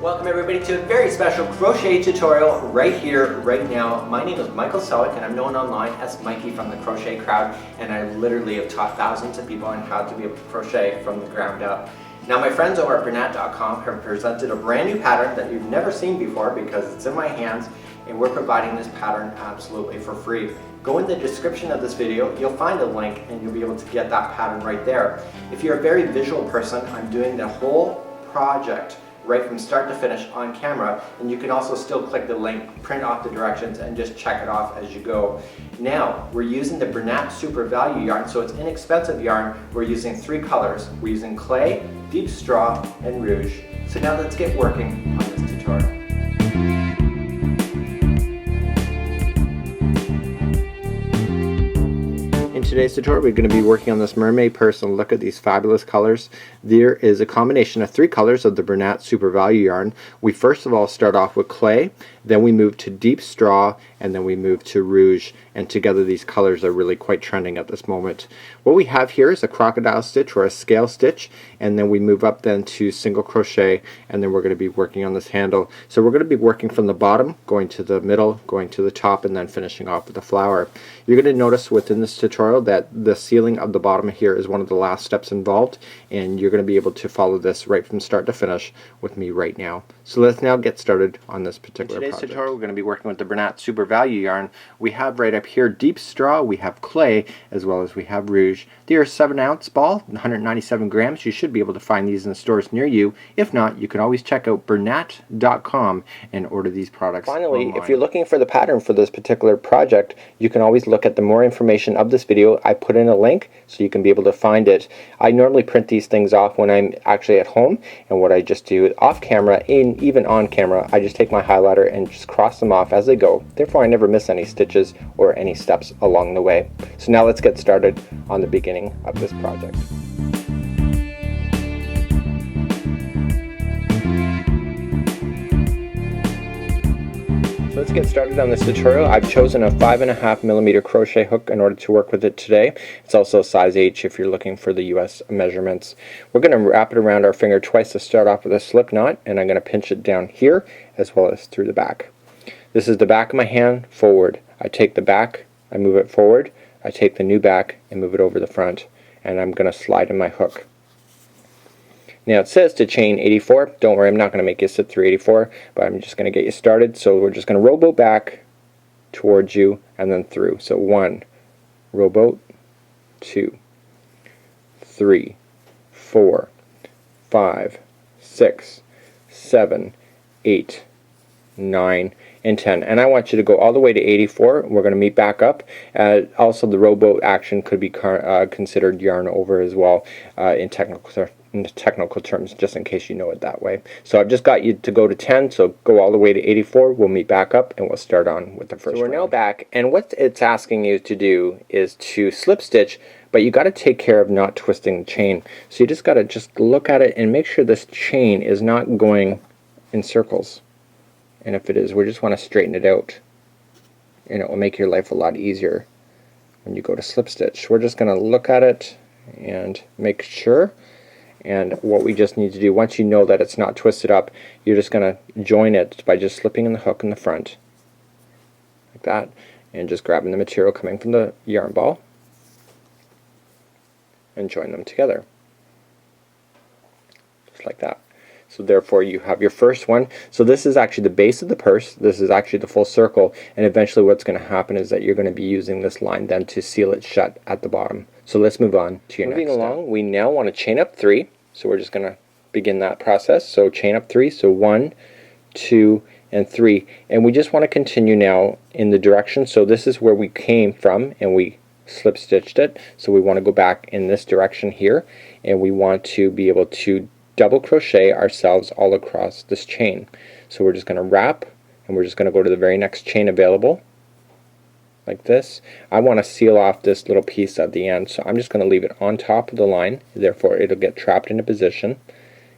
Welcome everybody to a very special crochet tutorial right here, right now. My name is Michael Selleck and I'm known online as Mikey from the Crochet Crowd, and I literally have taught thousands of people on how to be able to crochet from the ground up. Now my friends over at Bernat.com have presented a brand new pattern that you've never seen before because it's in my hands, and we're providing this pattern absolutely for free. Go in the description of this video, you'll find a link and you'll be able to get that pattern right there. If you're a very visual person, I'm doing the whole project right from start to finish on camera, and you can also still click the link, print off the directions, and just check it off as you go. Now, we're using the Bernat Super Value yarn, so it's inexpensive yarn. We're using 3 colors. We're using clay, deep straw, and rouge. So now let's get working on this tutorial. In today's tutorial, we're going to be working on this mermaid purse, and look at these fabulous colors. There is a combination of 3 colors of the Bernat Super Value yarn. We first of all start off with clay, then we move to deep straw, and then we move to rouge, and together these colors are really quite trending at this moment. What we have here is a crocodile stitch or a scale stitch, and then we move up then to single crochet, and then we're going to be working on this handle. So we're going to be working from the bottom, going to the middle, going to the top, and then finishing off with a flower. You're going to notice within this tutorial that the sealing of the bottom here is one of the last steps involved, and you're going to be able to follow this right from start to finish with me right now. So let's now get started on this particular project. In today's tutorial, we're going to be working with the Bernat Super Value yarn. We have right up here deep straw, we have clay, as well as we have rouge. They are 7-ounce ball, 197 grams. You should be able to find these in the stores near you. If not, you can always check out Bernat.com and order these products Finally, online. If you're looking for the pattern for this particular project, you can always look at the more information of this video. I put in a link so you can be able to find it. I normally print these things off when I'm actually at home, and what I just do off camera and even on camera, I just take my highlighter and just cross them off as they go. Therefore, I never miss any stitches or any steps along the way. So now let's get started on the beginning of this project. Let's get started on this tutorial. I've chosen a 5.5mm crochet hook in order to work with it today. It's also a size H if you're looking for the US measurements. We're going to wrap it around our finger twice to start off with a slip knot, and I'm going to pinch it down here as well as through the back. This is the back of my hand forward. I take the back, I move it forward, I take the new back and move it over the front, and I'm going to slide in my hook. Now it says to chain 84. Don't worry, I'm not going to make you sit through 84, but I'm just going to get you started. So we're just going to rowboat back towards you and then through. So 1, rowboat, 2, 3, 4, 5, 6, 7, 8, 9, and 10. And I want you to go all the way to 84. We're going to meet back up. Also, the rowboat action could be considered yarn over as well in technical terms, just in case you know it that way. So I've just got you to go to 10, so go all the way to 84. We'll meet back up and we'll start on with the first. So we're now back, and what it's asking you to do is to slip stitch, but you got to take care of not twisting the chain. So you just got to look at it and make sure this chain is not going in circles. And if it is, we just want to straighten it out, and it will make your life a lot easier when you go to slip stitch. We're just going to look at it and make sure. And what we just need to do, once you know that it's not twisted up, you're just going to join it by just slipping in the hook in the front like that, and just grabbing the material coming from the yarn ball and join them together just like that. So therefore you have your first one. So this is actually the base of the purse. This is actually the full circle, and eventually what's going to happen is that you're going to be using this line then to seal it shut at the bottom. So let's move on to your next step. Moving along, we now want to chain up 3. So we're just going to begin that process. So chain up 3. So 1, 2, and 3. And we just want to continue now in the direction. So this is where we came from, and we slip stitched it. So we want to go back in this direction here, and we want to be able to double crochet ourselves all across this chain. So we're just going to wrap, and we're just going to go to the very next chain available like this. I want to seal off this little piece at the end, so I'm just going to leave it on top of the line, therefore it'll get trapped into position,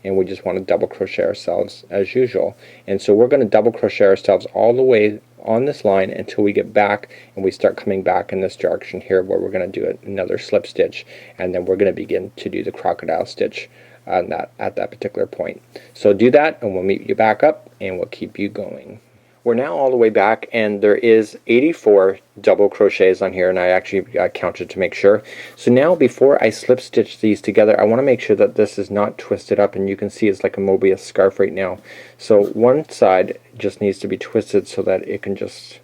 and we just want to double crochet ourselves as usual. And so we're going to double crochet ourselves all the way on this line until we get back and we start coming back in this direction here, where we're going to do another slip stitch, and then we're going to begin to do the crocodile stitch on that at that particular point. So do that and we'll meet you back up and we'll keep you going. We're now all the way back, and there is 84 double crochets on here, and I actually counted to make sure. So now before I slip stitch these together, I want to make sure that this is not twisted up, and you can see it's like a Mobius scarf right now. So one side just needs to be twisted so that it can just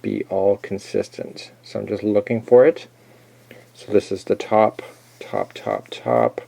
be all consistent. So I'm just looking for it. So this is the top, top, top, top.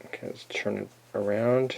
Okay, let's turn it around.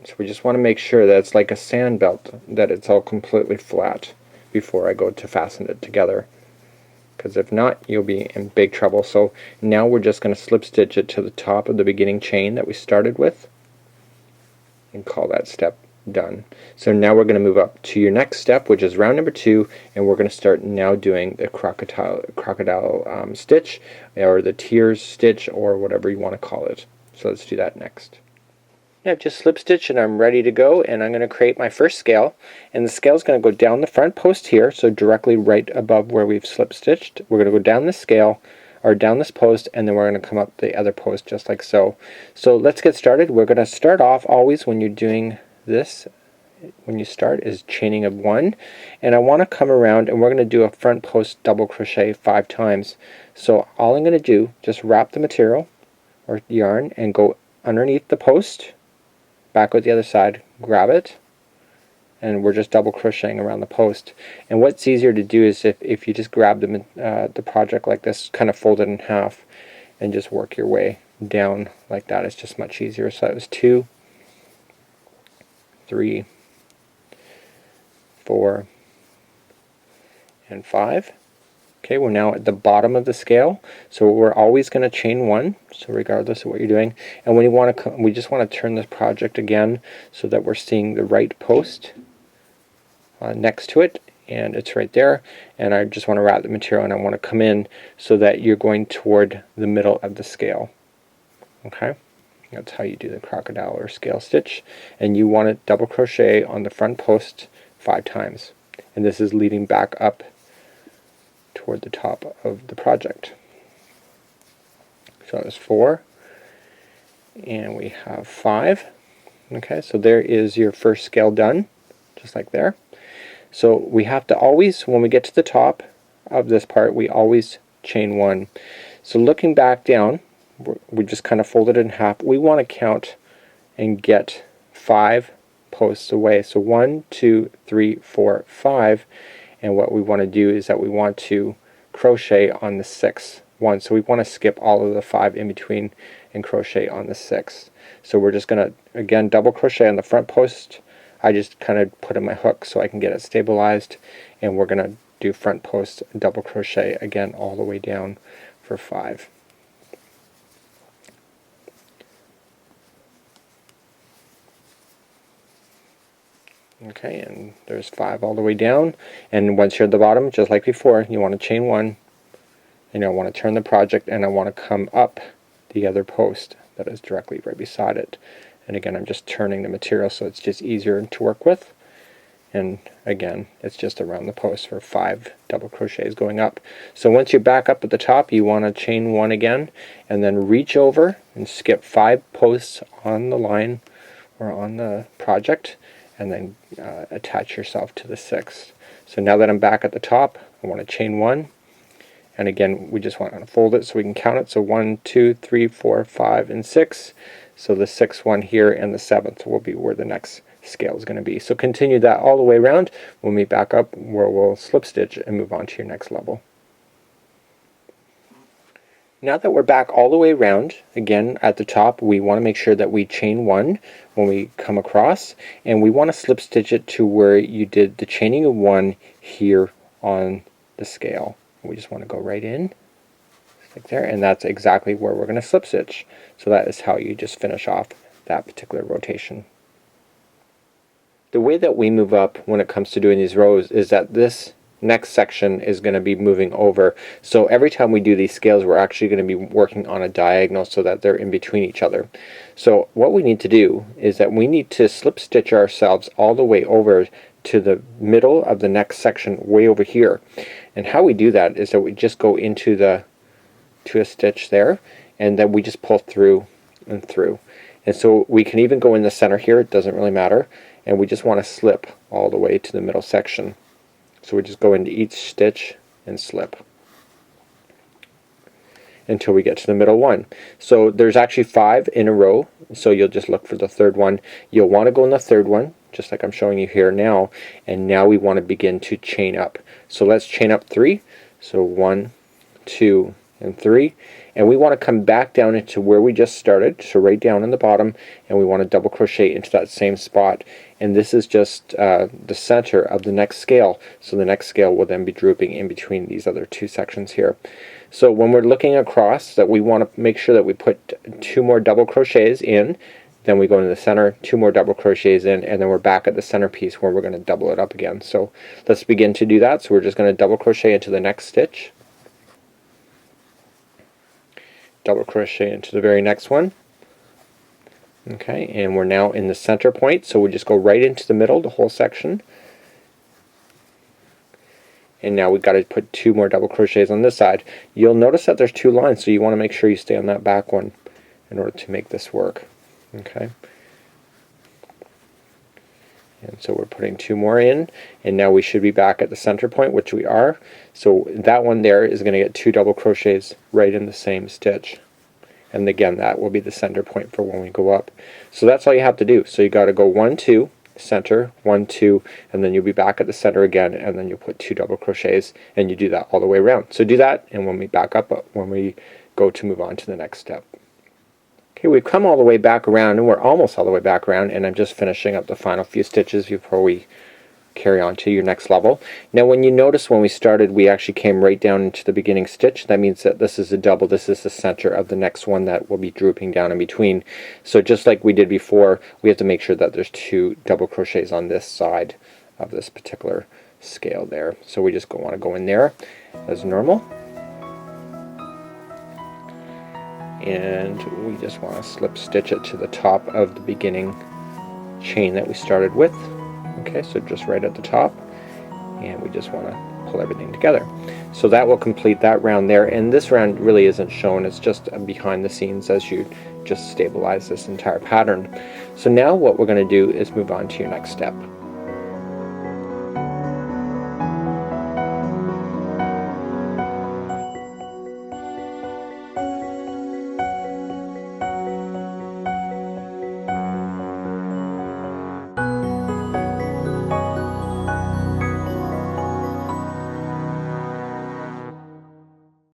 So we just want to make sure that it's like a sand belt, that it's all completely flat before I go to fasten it together. Because if not, you'll be in big trouble. So now we're just going to slip stitch it to the top of the beginning chain that we started with and call that step done. So now we're going to move up to your next step, which is round number 2, and we're going to start now doing the crocodile stitch, or the tears stitch, or whatever you want to call it. So let's do that next. I've just slip stitched and I'm ready to go, and I'm going to create my first scale, and the scale is going to go down the front post here, so directly right above where we've slip stitched. We're going to go down this scale, or down this post, and then we're going to come up the other post just like so. So let's get started. We're going to start off always when you're doing this, when you start, is chaining of 1, and I want to come around and we're going to do a front post double crochet 5 times. So all I'm going to do, just wrap the material or yarn and go underneath the post, back with the other side, grab it, and we're just double crocheting around the post. And what's easier to do is if you just grab the project like this, kind of fold it in half and just work your way down like that. It's just much easier. So that was 2, 3, 4, and 5. Okay, we're now at the bottom of the scale, so we're always going to chain 1, so regardless of what you're doing. And when you want to, we just want to turn this project again so that we're seeing the right post next to it, and it's right there. And I just want to wrap the material, and I want to come in so that you're going toward the middle of the scale. Okay, that's how you do the crocodile or scale stitch, and you want to double crochet on the front post 5 times, and this is leading back up toward the top of the project. So that was 4, and we have 5. Okay, so there is your first scale done, just like there. So we have to always, when we get to the top of this part, we always chain 1. So looking back down, we just kind of fold it in half. We want to count and get 5 posts away. So 1, 2, 3, 4, 5. And what we want to do is that we want to crochet on the 6th one. So we want to skip all of the 5 in between and crochet on the 6th. So we're just going to, again, double crochet on the front post. I just kind of put in my hook so I can get it stabilized. And we're going to do front post double crochet again all the way down for 5. Okay, and there's 5 all the way down, and once you're at the bottom, just like before, you want to chain 1, and I want to turn the project, and I want to come up the other post that is directly right beside it. And again, I'm just turning the material so it's just easier to work with, and again, it's just around the post for 5 double crochets going up. So once you're back up at the top, you want to chain 1 again, and then reach over and skip 5 posts on the line or on the project, and then attach yourself to the 6th. So now that I'm back at the top, I want to chain 1, and again we just want to fold it so we can count it. So 1, 2, 3, 4, 5, and 6. So the 6th one here and the 7th will be where the next scale is going to be. So continue that all the way around. We'll meet back up where we'll slip stitch and move on to your next level. Now that we're back all the way around, again at the top, we want to make sure that we chain 1 when we come across, and we want to slip stitch it to where you did the chaining of 1 here on the scale. We just want to go right in like there, and that's exactly where we're going to slip stitch. So that is how you just finish off that particular rotation. The way that we move up when it comes to doing these rows is that this next section is going to be moving over. So every time we do these scales, we're actually going to be working on a diagonal so that they're in between each other. So what we need to do is that we need to slip stitch ourselves all the way over to the middle of the next section way over here. And how we do that is that we just go into the to a stitch there, and then we just pull through and through. And so we can even go in the center here, it doesn't really matter, and we just want to slip all the way to the middle section. So we just go into each stitch and slip until we get to the middle one. So there's actually 5 in a row, so you'll just look for the third one. You'll want to go in the third one, just like I'm showing you here now, and now we want to begin to chain up. So let's chain up 3. So 1, 2, and 3, and we want to come back down into where we just started, so right down in the bottom, and we want to double crochet into that same spot. And this is just the center of the next scale, so the next scale will then be drooping in between these other 2 sections here. So when we're looking across, that we want to make sure that we put 2 more double crochets in, then we go into the center, 2 more double crochets in, and then we're back at the center piece where we're going to double it up again. So let's begin to do that. So we're just going to double crochet into the next stitch, double crochet into the very next one. Okay, and we're now in the center point, so we just go right into the middle, the whole section. And now we've got to put 2 more double crochets on this side. You'll notice that there's 2 lines, so you want to make sure you stay on that back one in order to make this work. Okay. And so we're putting 2 more in, and now we should be back at the center point, which we are. So that one there is going to get 2 double crochets right in the same stitch. And again, that will be the center point for when we go up. So that's all you have to do. So you got to go 1, 2, center, 1, 2, and then you'll be back at the center again, and then you'll put 2 double crochets, and you do that all the way around. So do that, and when we back up, when we go to move on to the next step. Okay, we've come all the way back around, and we're almost all the way back around, and I'm just finishing up the final few stitches before we carry on to your next level. Now when you notice when we started, we actually came right down into the beginning stitch. That means that this is a double, this is the center of the next one that will be drooping down in between. So just like we did before, we have to make sure that there's 2 double crochets on this side of this particular scale there. So we just want to go in there as normal, and we just want to slip stitch it to the top of the beginning chain that we started with. Okay, so just right at the top, and we just want to pull everything together. So that will complete that round there, and this round really isn't shown, it's just behind the scenes as you just stabilize this entire pattern. So now what we're going to do is move on to your next step.